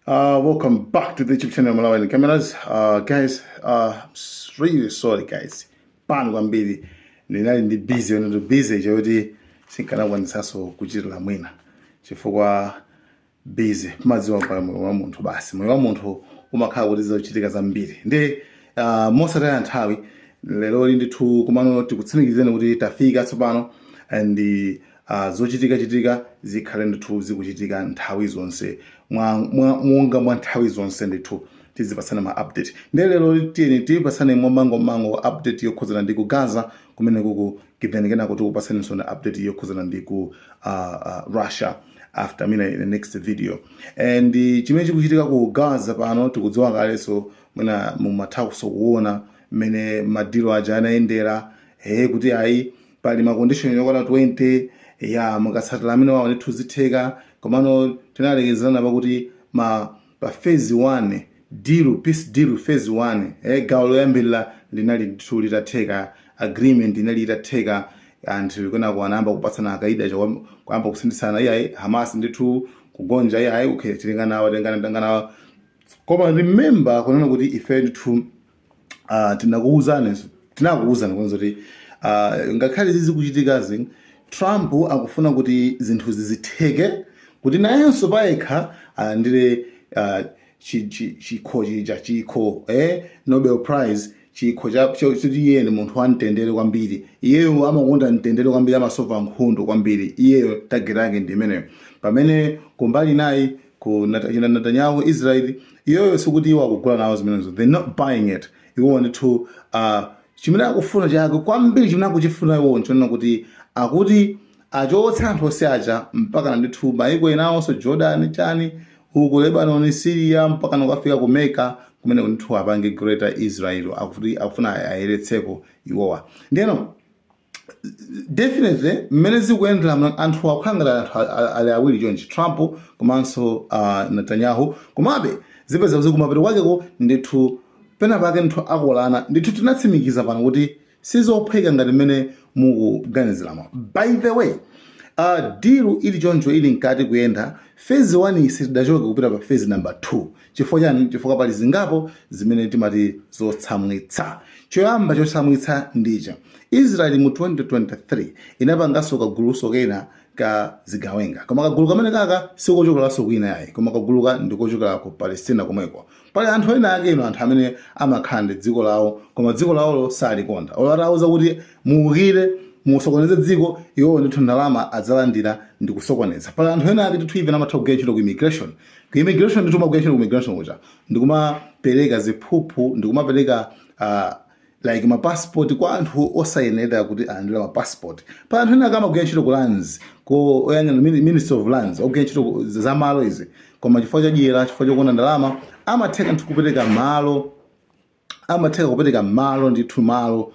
Welcome back to the YouTube channel Malawi and Cameras. Guys, really sorry guys. Pano kwambiri ndinali ndi busy choti sinkanakwanitsanso kuchitira mwina chifukwa busy madziwa pa moyo wa munthu basi. Moyo wa munthu umakhala kuti zochitika zambiri. Ndi mosataya nthawi lero ndithu kumano tikutsimikizeni kuti tafika tsopano and zochitika zikhale ndithu zikuchitika nthawi zonse mwonga mwa nthawi zonse ndithu tizipasana ma update. Lero tiyeni tipasane mango update yokhuzana ndi ku Gaza kumene kuku kipeni kenako tikupasani sona update yokhuzana ndi ku Russia after in the next video. And chimene chikuchitika ku Gaza pano tikudziwa kaleso mwina mumathakuso kuona mene madilo aja anaendera kuti ayi pali ma condition yokwana 20 ya mukatsatira amene wawo ndithu zitheka komano tinalekezerana pakuti pa phase 1 peace deal phase 1 gawo loyambirira linali ndithu litatheka, agreement inali itatheka anthu kenako anayamba kupatsana akaida kwamba kusindisana iyayi Hamas ndithu kugonja iyayi okay tengana koma remember kunena kuti ife ndithu tinakuwuzana kwanza kuti ngakhale zikuchitikazi Trump akufuna kuti zinthu zizitheke kuti nayenso payekha alandire chikho Nobel Prize chikho choti iye ndi munthu wamtendere kwambiri. Iyeyo amakonda mtendere kwambiri, amasova nkhondo kwambiri. Iyeyo target yake ndi imeneyo. Pamene kumbali nayi ku Netanyahu Israel iyeyo sikuti iwo akugula nawo zimenezo, they're not buying it. Iwo ndithu chimene akufuna chake kwambiri, chimene akuchifuna iwo nchonena kuti akuti achotsa anthu onse aja mpaka ndithu maiko enawonso Jordan chani uku Lebanon, Syria mpaka nakafika ku Mecca kumene ndithu apange Greater Israel akufuna ayeretseko iwowa. Ndiyeno definitely mmene zikuyendera anthu akukhangala ali awiri chonchi Trump komanso Netanyahu, komabe zipeza zikumapeto kwakeko ndithu pena pake ndithu akolana ndithu tinatsimikiza pano kuti sizophweka ngati mmene mukuganiziramo. By the way, deal ili choncho ili nkati kuyenda phase 1 isidachoke kupita pa phase number 2. Chifukwa chani? Chifukwa pali zingapo zimene timati zotsamwitsa. Choyamba chotsamwitsa ndicha Israel mu 2023 inapanganso kaguluso kena ka zigawenga, koma kagulu kamene kaka sikochokeraso kwina yayi, koma kaguluka ndikochokera ku Palestina komweko. Pali anthu ena ake anthu amene amakhala ndi dziko lawo koma dziko lawo salikonda. Olawuza kuti muukire musokoneze dziko, iwo ndithu ndalama adzalandira ndi kusokoneza. Pali anthu ena ake ndithu even amatha kugwira ntchito ku immigration ndithu magwira ntchito ku immigration kuja ndikumapereka ziphuphu, ndikumapereka like ma passport kwa anthu osayenera kuti alandire ma passport. Pali anthu ena ake amagwira ntchito ku lands ko oyang'ana Ministry of Lands ogwira ntchito za malo izi, koma chifukwa chadyera, chifukwa chokonda ndalama amatheka ndithu kupereka malo ndithu malo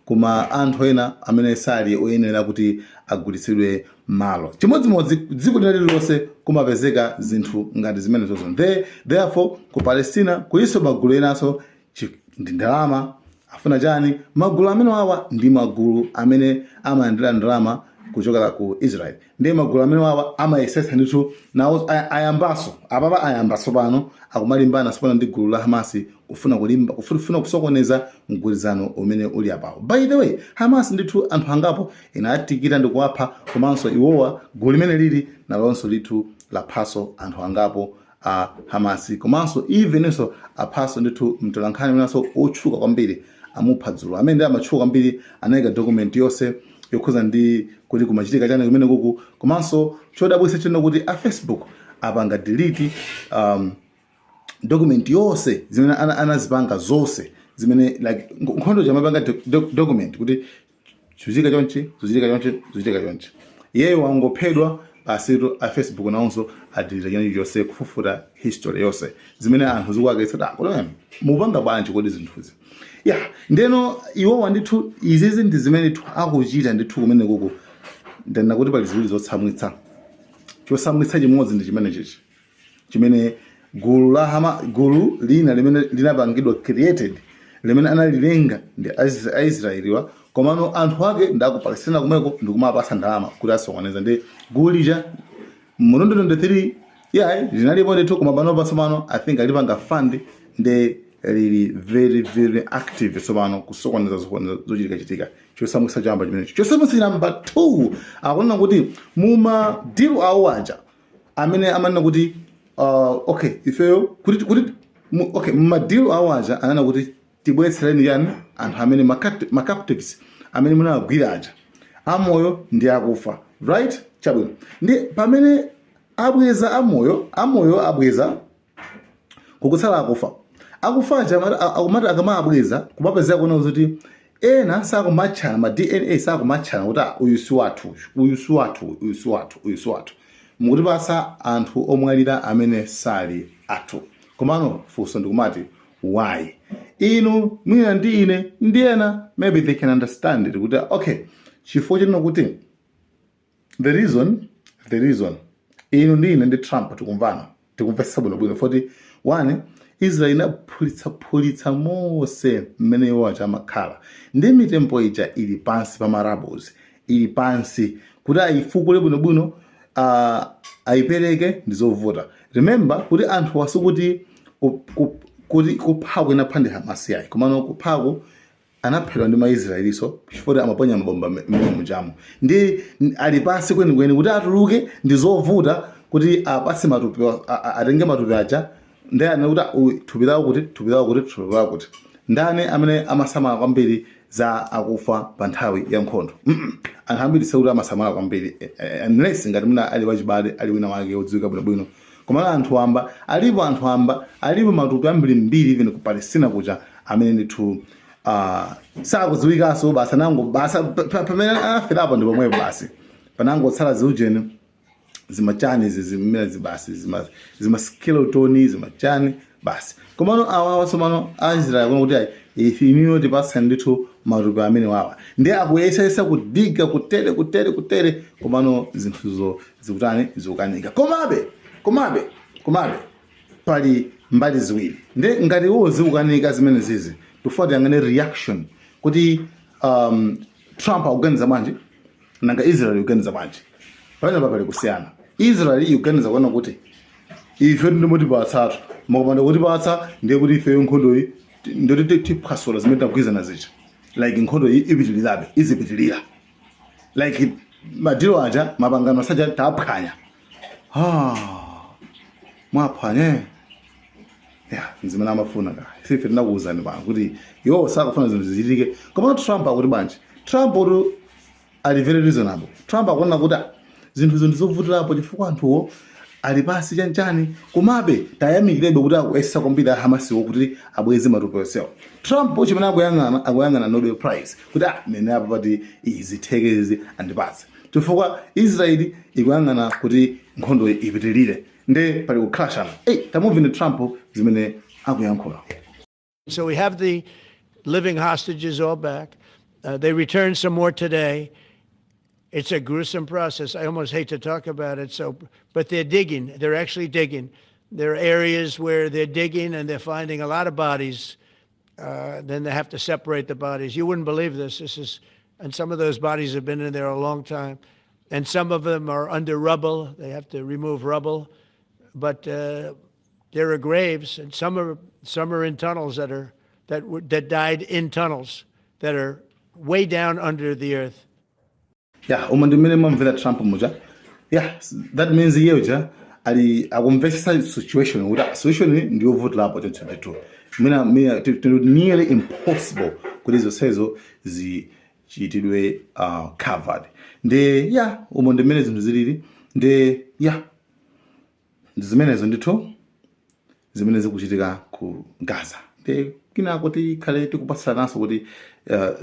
kuma anthu ena amene sali oyenera kuti agulitsidwe malo. Chimodzimodzi dziko lililonse kumapezeka zinthu ngati zimene zozo. Therefore ku Palestina kuliso magulu enaso ndi ndalama afuna chani. Magulu amene awa ndi magulu amene amalandira ndalama kuchokera ku Israel. Ndi magulu amene awa amayesesa ndithu nawo ayambaso pano akumalimbana sopano ndi gulu la Hamas kufuna kusokoneza mgwirizano umene uli apawo. By the way, Hamas ndithu anthu angapo inatikira ndi kuwapha, komanso iwowa gulu limene lili nalonso ndithu laphaso anthu angapo Hamas, komanso evenso aphaso ndithu mtolankhani mwenaso otchuka kwambiri amupha dzulo amene ndi amatchuka kwambiri anayika document yonse yokhuza ndi kuti kumachitika chani kumene kuku. Komanso chodabwitsa chino kuti a Facebook apanga delete document yonse zimene anazipanga zonse zimene like nkhondo jamapanga document kuti zuchitika chonchi iyeyo wangophedwa basitu a Facebook nawonso adelete chani yonse kufufuta history yonse zimene anthu zikuwaketsa kuti mupanga bwanji kodi zinthuzi. Ndeno iwowa ndithu izizi ndi zimene akuchita ndithu kumene kuku ndana kuti pali ziwiri zotsamwitsa. Chosamwitsa chimodzi ndi chimene chichi chimene gulu lina limene linapangidwa created limene analilenga ndi Aisraeliwa, komano anthu ake ndaku Palestina kumeko ndikumapasa ndalama kuti asokoneza. Ndi gulu lija mu 2023 yeah linalipo ndithu koma pano patsopano I think alipanga fund nde lili very active tsopano kusokoneza zochitika chosamwisa chamba chimenecho. Chosamwisa number 2 akunena kuti muma deal awo aja amene amanena kuti okay ifeyo kuti okay muma deal awo aja anana kuti tibweretsereni yani anthu amene ma captives amene munawagwira aja amoyo ndi akufa, right? Chabwino ndi pamene abweza amoyo abweza kukutsala akufa akumati akamabweza kumapezeka kuona kuti ena sakumachana ma DNA sakumachana kuti uyu si wathu mukuti pasa anthu omwalira amene sali athu. Komano funso ndikumati why inu mwina ndi ine ndi ena maybe they can understand it kuti okay chifukwa chino kuti the reason inu ndi ine ndi Trump tikumvesa bwino foti one Israel inaphulitsa mose mmene iwo amakhala ndi mitembo ija ili pansi pa marabos ili pansi kuti ayifukule bwino ayipereke ndizovuta. Remember kuti anthu wasukuti kuti kuphako inaphande Hamas yayi komano kuphako anaphedwa ndi maisraeliso chifukwa amaponya mabomba mjamu ndi ali pansi kwenikweni kuti atuluke ndizovuta kuti apase matupi atenge matupi aja ndani kuti tupirawo kuti ndani amene amasamala kwambiri za akufa pa nthawi ya nkhondo anthu ambiri sekuti amasamala kwambiri unless ngati muna ali wachibale ali wina wake odziwika bwinobwino koma anthu amba alipo matupi ambiri even ku Palestina kuja amene ndithu sakudziwikaso basa nango basa pamene afirapo ndipo pomwepo basi panango tsala ziujeni zimachani zimene zibasi zima skeleton zimachani basi komano awa somano Israel kuno kuti ifiniyo tipasa ndithu matupi amene wawa ndi akuyesesa kudiga kutere komano zinthuzo zikutani zikukanika komabe pali mbali ziwiri ndi ngati wo zikukanika zimene zizi tufati yangane reaction kuti Trump akuganiza bwanji nanga Israel akuganiza bwanji pano pali kusiyana. Israel akuganiza kuona kuti ife ndimoti batsatu makomanda kuti batsa ndiye kuti ife nkhondo iyi ndoti tiphasola zimene takugwizana zicha like nkhondo iyi izipitilira like madilo aja mapangano saja taphwanya mwaphwanye nzimene amafuna ife tinakuwuzani bana kuti iwo sakufuna zinthu zichitike koma Trump akuti bwanji Trump ali very reasonable. Trump akuona kuti zinthu ndizovutirapo chifukwa anthuwo ali pasi chanchani komabe tayamikirebe kuti akuyesesa kwambiri Hamasiwo kuti abweze matupi onsewo. Trump chimene akuyang'ana Nobel Prize kuti mene apa pati izithekezi andipatse chifukwa Israel ikuyang'ana kuti nkhondo ipitilire nde pali kukhashana tamuvini Trump zimene akuyankhula. So we have the living hostages all back. They returned some more today. It's a gruesome process. I almost hate to talk about it. But they're digging. They're actually digging. There are areas where they're digging and they're finding a lot of bodies. Then they have to separate the bodies. You wouldn't believe this. And some of those bodies have been in there a long time. And some of them are under rubble. They have to remove rubble. But there are graves, and some are in tunnels that died in tunnels that are way down under the earth. Umandimene mamvera Trump muja. That means yeja akumvesa situation ndiyo vote lapo 2022. Mina nearly impossible kuti izo zichitidwe covered. Nde umandimene zinthu zilili nde zimenezo ndithu zimene zikuchitika ku Gaza. Nde kina kuti khale tikupasana naso kuti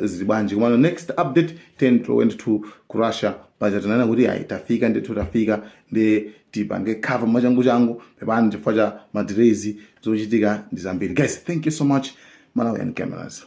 zibanje kumano next update 10-22 ku Russia pajatanana kuti tafika ndi tipange cover machangu pepani chifukwa cha madelays zochitika ndi zambiri. Guys, thank you so much. Malawian Cameras.